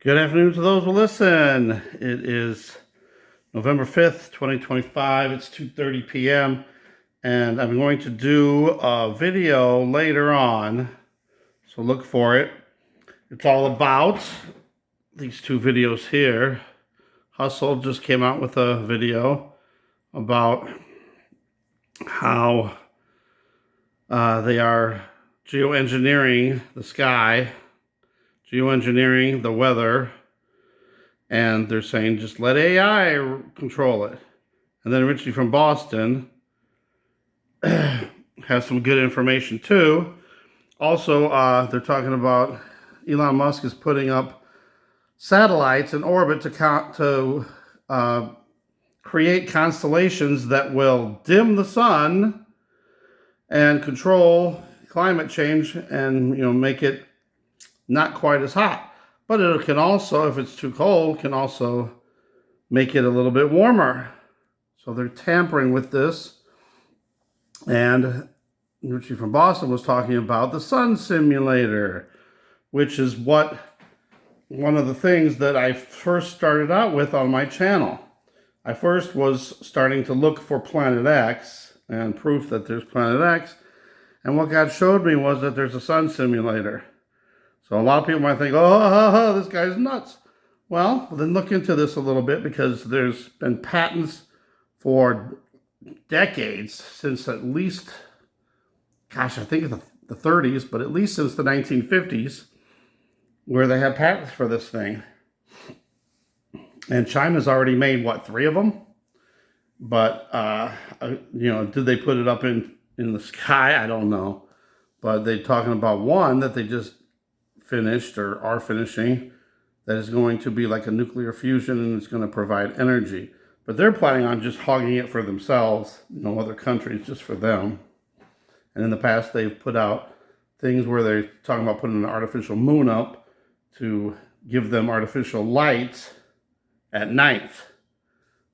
Good afternoon to those who listen. It is November 5th, 2025. It's 2:30 p.m. and I'm going to do a video later on, so look for it. It's all about these two videos here. Hustle just came out with a video about how they are geoengineering the sky, geoengineering the weather, and they're saying just let AI control it. And then Richie from Boston has some good information too. Also, they're talking about Elon Musk is putting up satellites in orbit to create constellations that will dim the sun and control climate change and make it not quite as hot. But it can also, if it's too cold, can also make it a little bit warmer. So they're tampering with this. And Richie from Boston was talking about the sun simulator, which is one of the things that I first started out with on my channel. I first was starting to look for Planet X and proof that there's Planet X. And what God showed me was that there's a sun simulator. So a lot of people might think, oh, this guy's nuts. Well, then look into this a little bit, because there's been patents for decades, since at least, I think the 30s, but at least since the 1950s, where they have patents for this thing. And China's already made, what, 3 of them? But, did they put it up in the sky? I don't know. But they're talking about one that they just finished or are finishing that is going to be like a nuclear fusion, and it's going to provide energy. But they're planning on just hogging it for themselves, no other countries, just for them. And in the past, they've put out things where they're talking about putting an artificial moon up to give them artificial light at night.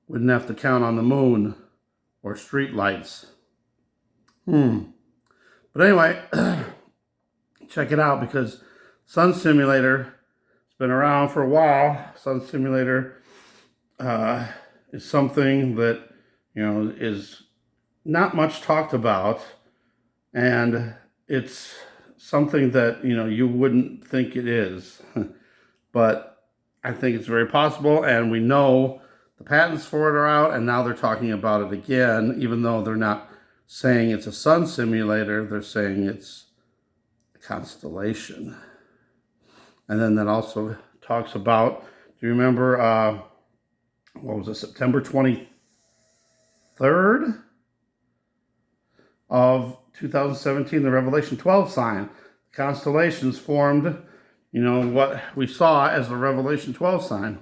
Wouldn't have to count on the moon or street lights. But anyway, check it out, because Sun Simulator has been around for a while. Sun Simulator is something that, is not much talked about. And it's something that, you wouldn't think it is. But I think it's very possible. And we know the patents for it are out. And now they're talking about it again, even though they're not saying it's a sun simulator. They're saying it's a constellation. And then that also talks about, do you remember, what was it, September 23rd of 2017, the Revelation 12 sign. Constellations formed, what we saw as the Revelation 12 sign.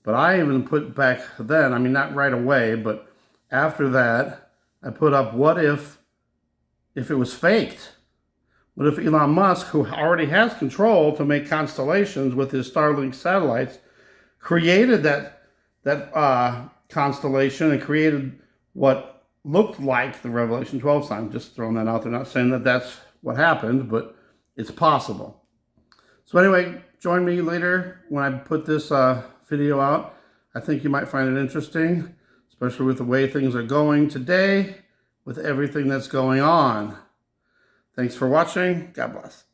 But I even put back then, not right away, but after that, I put up, what if it was faked? What if Elon Musk, who already has control to make constellations with his Starlink satellites, created that constellation and created what looked like the Revelation 12 sign? Just throwing that out there, not saying that that's what happened, but it's possible. So anyway, join me later when I put this video out. I think you might find it interesting, especially with the way things are going today, with everything that's going on. Thanks for watching. God bless.